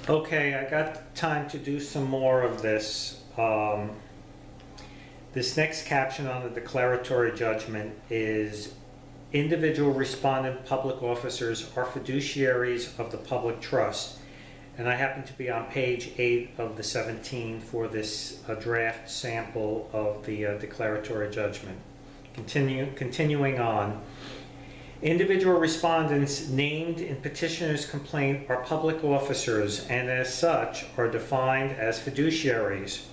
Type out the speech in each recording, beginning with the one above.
Okay, I got time to do some more of this. This next caption on the declaratory judgment is individual respondent public officers are fiduciaries of the public trust. And I happen to be on page 8 of the 17 for this draft sample of the declaratory judgment. Continuing on. Individual respondents named in petitioner's complaint are public officers and as such are defined as fiduciaries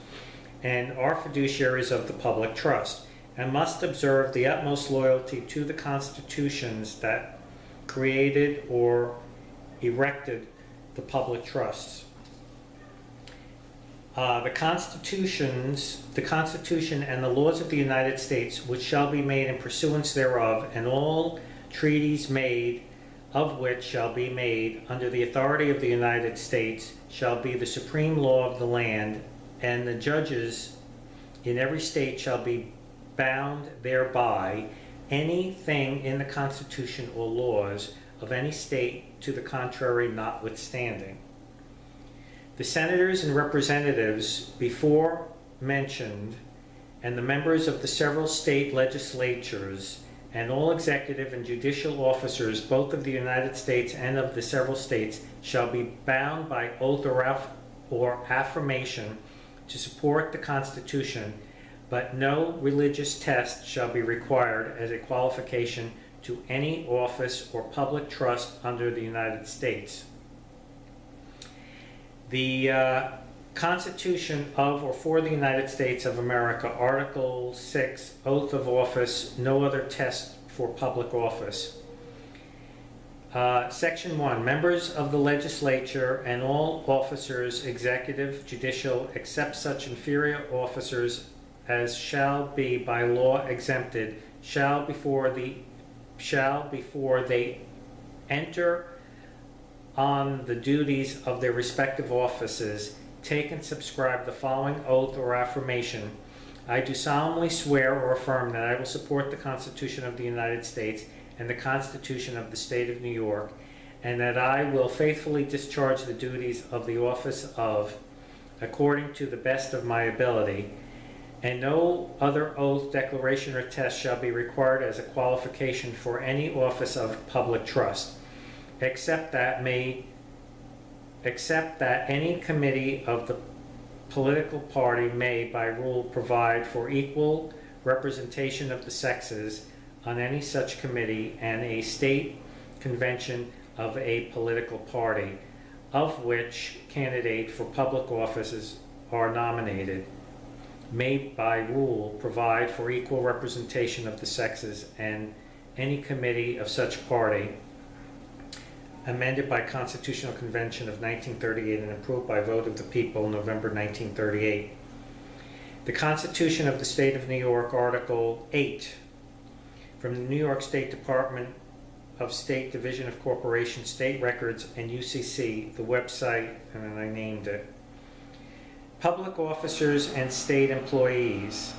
and are fiduciaries of the public trust and must observe the utmost loyalty to the constitutions that created or erected the public trusts. The Constitution and the laws of the United States, which shall be made in pursuance thereof, and all treaties made of which shall be made under the authority of the United States, shall be the supreme law of the land, and the judges in every state shall be bound thereby. Anything in the Constitution or laws of any state to the contrary notwithstanding. The senators and representatives before mentioned, and the members of the several state legislatures, and all executive and judicial officers, both of the United States and of the several states, shall be bound by oath or affirmation to support the Constitution, but no religious test shall be required as a qualification to any office or public trust under the United States. The Constitution of or for the United States of America, Article 6, Oath of Office, no other test for public office. Section 1, members of the legislature and all officers, executive, judicial, except such inferior officers as shall be by law exempted, shall before they enter on the duties of their respective offices, take and subscribe the following oath or affirmation. I do solemnly swear or affirm that I will support the Constitution of the United States and the Constitution of the State of New York, and that I will faithfully discharge the duties of the office of, according to the best of my ability, and no other oath, declaration, or test shall be required as a qualification for any office of public trust, except that any committee of the political party may, by rule, provide for equal representation of the sexes on any such committee, and a state convention of a political party, of which candidate for public offices are nominated, may by rule provide for equal representation of the sexes, and any committee of such party, amended by Constitutional Convention of 1938 and approved by vote of the people November 1938. The Constitution of the State of New York, Article 8, from the New York State Department of State Division of Corporation, State Records, and UCC, the website, and then I named it. Public officers and state employees.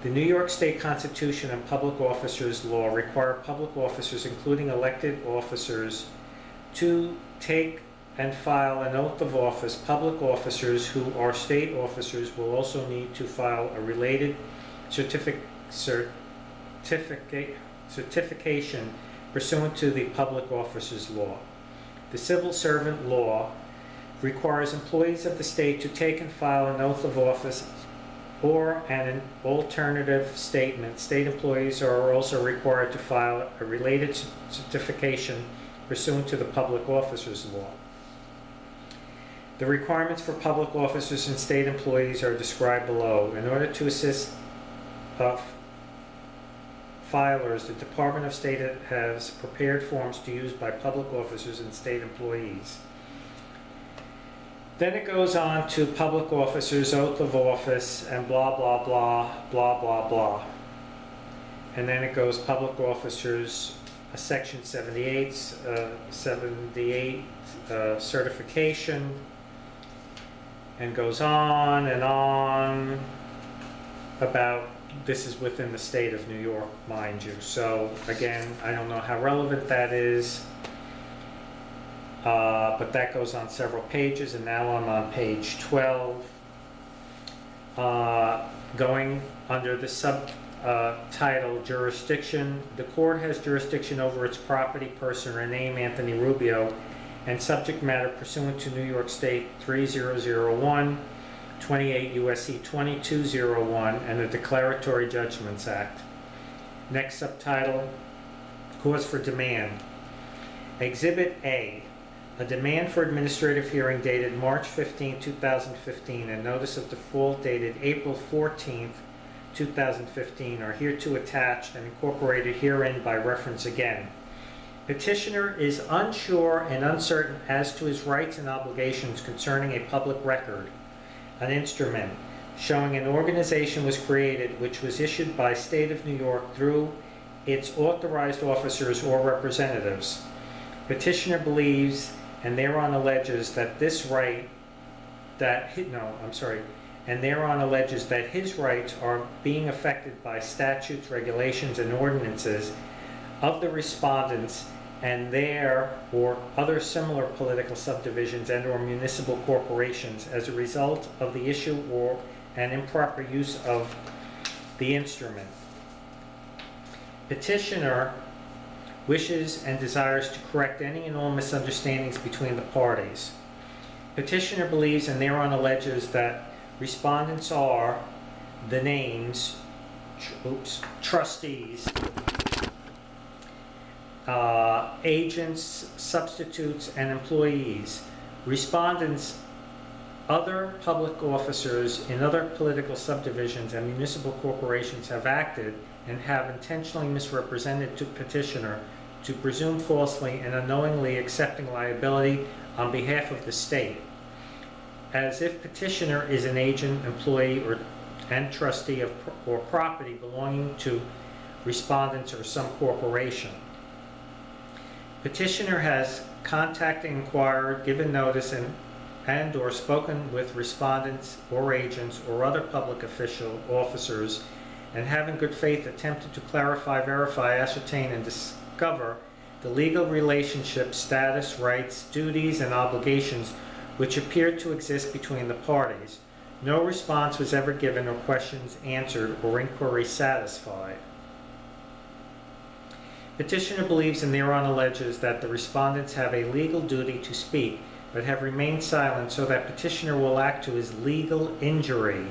The New York State Constitution and Public Officers Law require public officers, including elected officers, to take and file an oath of office. Public officers who are state officers will also need to file a related certification pursuant to the Public Officers Law. The Civil Servant Law requires employees of the state to take and file an oath of office or an alternative statement. State employees are also required to file a related certification pursuant to the Public Officers Law. The requirements for public officers and state employees are described below. In order to assist filers, the Department of State has prepared forms to use by public officers and state employees. Then it goes on to public officers, oath of office, and blah, blah, blah, blah, blah, blah. And then it goes public officers, Section 78, certification, and goes on and on about this is within the state of New York, mind you. So again, I don't know how relevant that is. but that goes on several pages, and now I'm on page 12. Going under the subtitle Jurisdiction, the court has jurisdiction over its property, person, or name, Anthony Rubio, and subject matter pursuant to New York State 3001, 28 U.S.C. 2201, and the Declaratory Judgments Act. Next subtitle, Cause for Demand. Exhibit A, a demand for administrative hearing dated March 15, 2015, and notice of default dated April 14, 2015 are hereto attached and incorporated herein by reference again. Petitioner is unsure and uncertain as to his rights and obligations concerning a public record, an instrument showing an organization was created which was issued by State of New York through its authorized officers or representatives. Petitioner believes and thereon alleges that his rights are being affected by statutes, regulations, and ordinances of the respondents and their or other similar political subdivisions and or municipal corporations as a result of the issue or an improper use of the instrument. Petitioner wishes and desires to correct any and all misunderstandings between the parties. Petitioner believes and thereon alleges that respondents are the names, trustees, agents, substitutes, and employees. Respondents, other public officers in other political subdivisions and municipal corporations have acted and have intentionally misrepresented to petitioner to presume falsely and unknowingly accepting liability on behalf of the state, as if petitioner is an agent, employee, and trustee of or property belonging to respondents or some corporation. Petitioner has contacted, inquired, given notice, and or spoken with respondents or agents or other public officers, and have in good faith attempted to clarify, verify, ascertain, and discover the legal relationship, status, rights, duties, and obligations which appear to exist between the parties. No response was ever given or questions answered or inquiry satisfied. Petitioner believes and thereon alleges that the respondents have a legal duty to speak but have remained silent so that petitioner will act to his legal injury,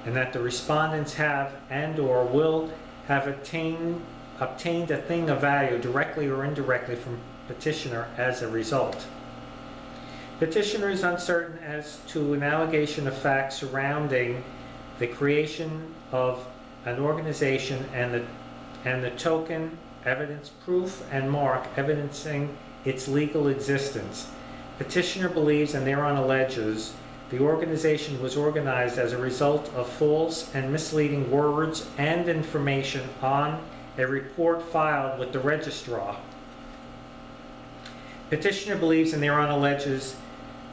and that the respondents have and or will have obtained a thing of value directly or indirectly from petitioner as a result. Petitioner is uncertain as to an allegation of fact surrounding the creation of an organization and the token, evidence, proof, and mark evidencing its legal existence. Petitioner believes and thereon alleges the organization was organized as a result of false and misleading words and information on a report filed with the registrar. Petitioner believes and thereon alleges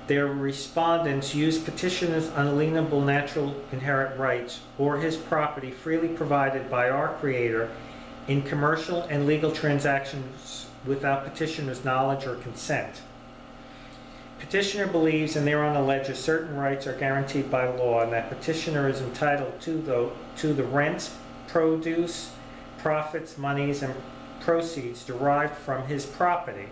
their respondents used petitioner's unalienable natural inherent rights or his property freely provided by our Creator in commercial and legal transactions without petitioner's knowledge or consent. Petitioner believes and thereon alleges certain rights are guaranteed by law and that petitioner is entitled to the rents, produce, profits, monies, and proceeds derived from his property.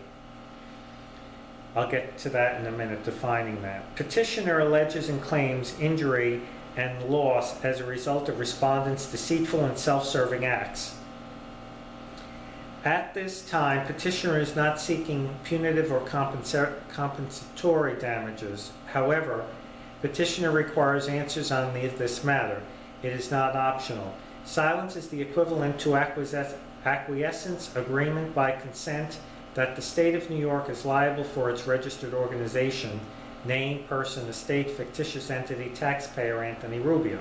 I'll get to that in a minute, defining that. Petitioner alleges and claims injury and loss as a result of respondents' deceitful and self-serving acts. At this time, petitioner is not seeking punitive or compensatory damages. However, petitioner requires answers on this matter. It is not optional. Silence is the equivalent to acquiescence, agreement by consent that the State of New York is liable for its registered organization, name, person, estate, fictitious entity, taxpayer, Anthony Rubio.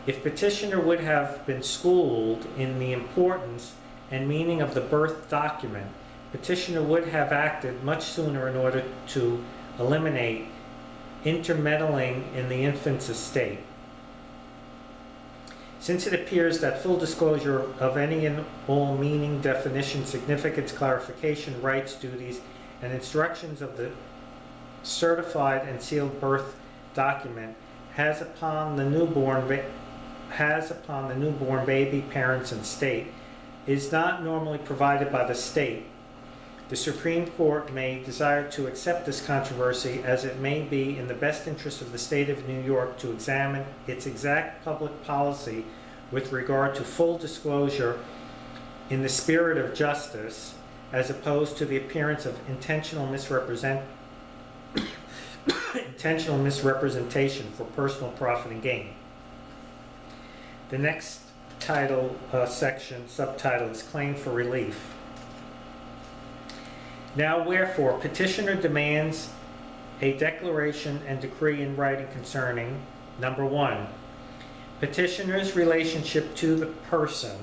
If petitioner would have been schooled in the importance and meaning of the birth document, petitioner would have acted much sooner in order to eliminate intermeddling in the infant's estate. Since it appears that full disclosure of any and all meaning, definition, significance, clarification, rights, duties, and instructions of the certified and sealed birth document has upon the newborn baby, parents, and state is not normally provided by the state. The Supreme Court may desire to accept this controversy, as it may be in the best interest of the state of New York to examine its exact public policy with regard to full disclosure in the spirit of justice, as opposed to the appearance of intentional misrepresentation for personal profit and gain. The next subtitle is Claim for Relief. Now wherefore, petitioner demands a declaration and decree in writing concerning, number 1, petitioner's relationship to the person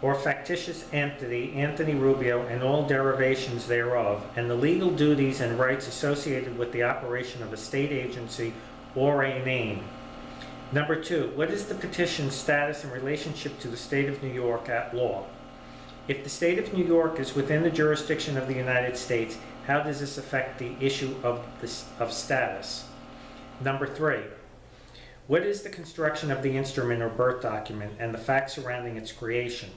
or factitious entity, Anthony Rubio, and all derivations thereof, and the legal duties and rights associated with the operation of a state agency or a name. Number 2, what is the petition's status in relationship to the state of New York at law? If the state of New York is within the jurisdiction of the United States, how does this affect the issue of status? Number 3, what is the construction of the instrument or birth document and the facts surrounding its creation?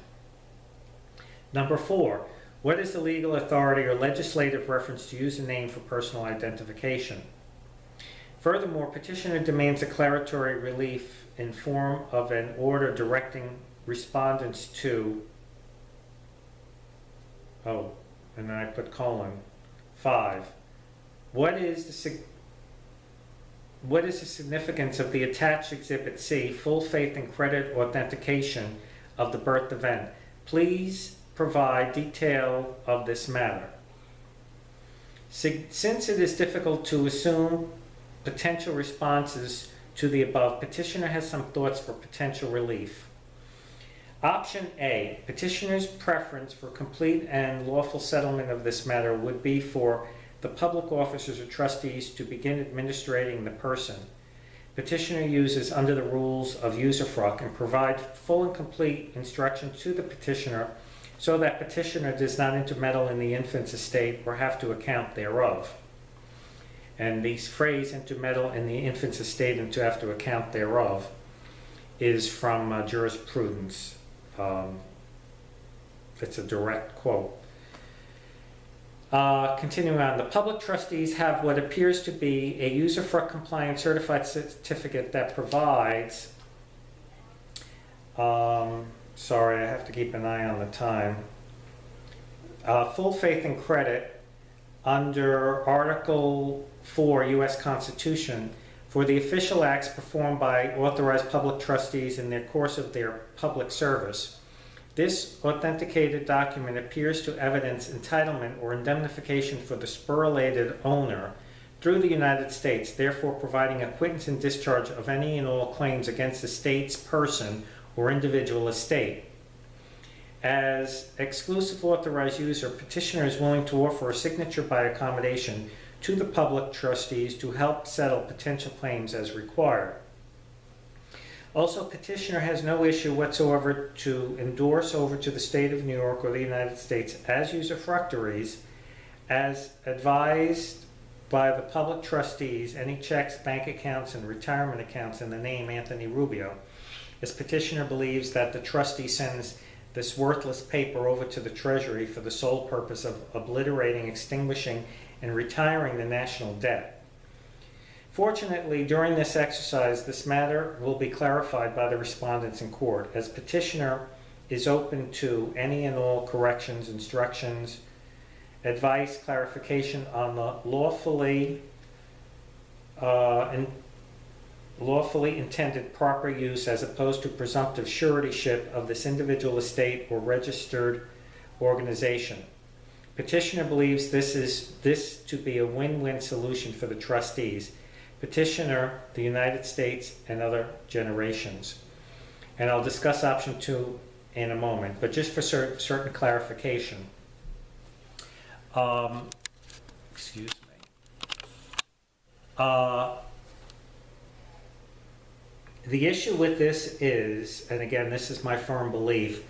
Number 4, what is the legal authority or legislative reference to use a name for personal identification? Furthermore, petitioner demands declaratory relief in form of an order directing respondents to, and then I put colon, 5. What is the significance of the attached Exhibit C, full faith and credit authentication of the birth event? Please provide detail of this matter. Since it is difficult to assume potential responses to the above, petitioner has some thoughts for potential relief. Option A, petitioner's preference for complete and lawful settlement of this matter would be for the public officers or trustees to begin administrating the person. Petitioner uses under the rules of usufruct and provide full and complete instructions to the petitioner so that petitioner does not intermeddle in the infant's estate or have to account thereof. And the phrase intermeddle in the infant's estate and to have to account thereof is from jurisprudence. It's a direct quote. Continuing on, the public trustees have what appears to be a usufruct compliant certified certificate that provides, sorry, I have to keep an eye on the time, full faith and credit under Article 4 U.S. Constitution for the official acts performed by authorized public trustees in the course of their public service. This authenticated document appears to evidence entitlement or indemnification for the sporulated owner through the United States, therefore providing acquittance and discharge of any and all claims against the state's person or individual estate. As exclusive authorized user, petitioner is willing to offer a signature by accommodation to the public trustees to help settle potential claims as required. Also, petitioner has no issue whatsoever to endorse over to the state of New York or the United States as usufructuaries, as advised by the public trustees, any checks, bank accounts, and retirement accounts in the name Anthony Rubio, as petitioner believes that the trustee sends this worthless paper over to the Treasury for the sole purpose of obliterating, extinguishing, and retiring the national debt. Fortunately, during this exercise, this matter will be clarified by the respondents in court, as petitioner is open to any and all corrections, instructions, advice, clarification on the lawfully intended proper use as opposed to presumptive suretyship of this individual estate or registered organization. Petitioner believes this to be a win-win solution for the trustees, petitioner, the United States, and other generations. And I'll discuss option 2 in a moment, but just for certain clarification. Excuse me. The issue with this is, and again, this is my firm belief,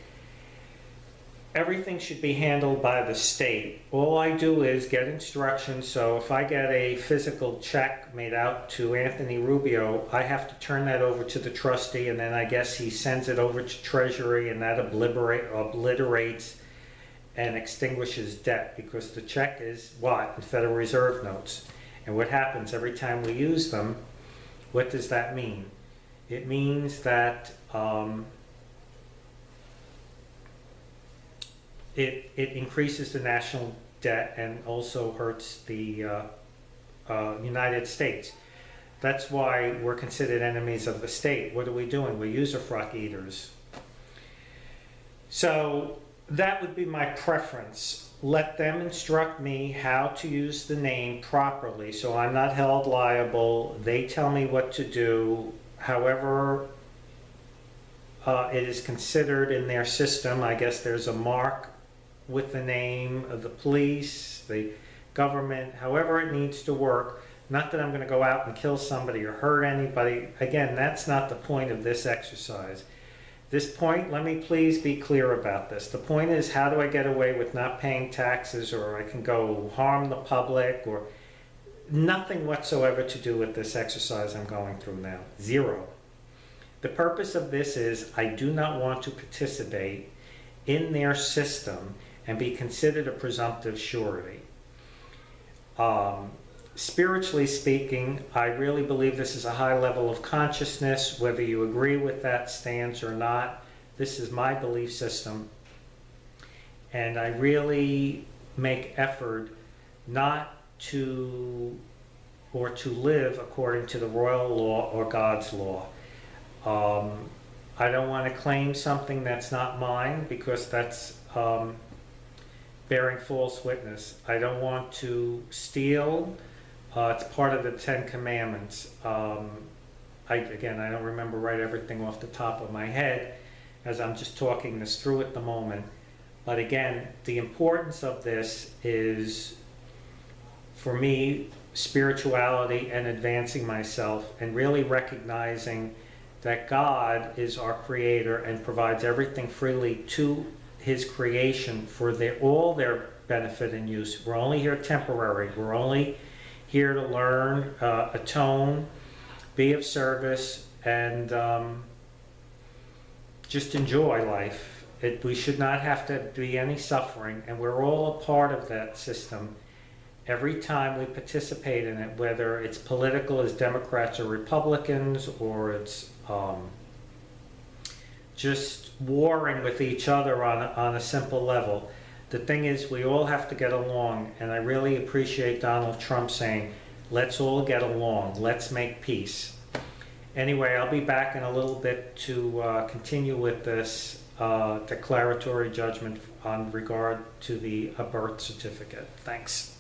everything should be handled by the state. All I do is get instructions, so if I get a physical check made out to Anthony Rubio, I have to turn that over to the trustee, and then I guess he sends it over to Treasury, and that obliterates and extinguishes debt, because the check is what? In Federal Reserve notes. And what happens every time we use them, what does that mean? It means that it increases the national debt and also hurts the United States. That's why we're considered enemies of the state. What are we doing? We're user-fruck eaters. So that would be my preference. Let them instruct me how to use the name properly so I'm not held liable. They tell me what to do. However it is considered in their system. I guess there's a mark with the name of the police, the government, however it needs to work. Not that I'm going to go out and kill somebody or hurt anybody. Again, that's not the point of this exercise. This point, let me please be clear about this. The point is, how do I get away with not paying taxes, or I can go harm the public, or nothing whatsoever to do with this exercise I'm going through now. Zero. The purpose of this is I do not want to participate in their system and be considered a presumptive surety. Spiritually speaking, I really believe this is a high level of consciousness, whether you agree with that stance or not. This is my belief system. And I really make effort not to, or to live according to the royal law or God's law. I don't want to claim something that's not mine, because that's bearing false witness. I don't want to steal. It's part of the Ten Commandments. Again, I don't remember right everything off the top of my head, as I'm just talking this through at the moment. But again, the importance of this is, for me, spirituality and advancing myself, and really recognizing that God is our creator and provides everything freely to his creation for all their benefit and use. We're only here temporary. We're only here to learn, atone, be of service, and just enjoy life. We should not have to be any suffering, and we're all a part of that system. Every time we participate in it, whether it's political as Democrats or Republicans, or it's just warring with each other on a simple level. The thing is, we all have to get along, and I really appreciate Donald Trump saying, let's all get along, let's make peace. Anyway, I'll be back in a little bit to continue with this declaratory judgment on regard to the birth certificate. Thanks.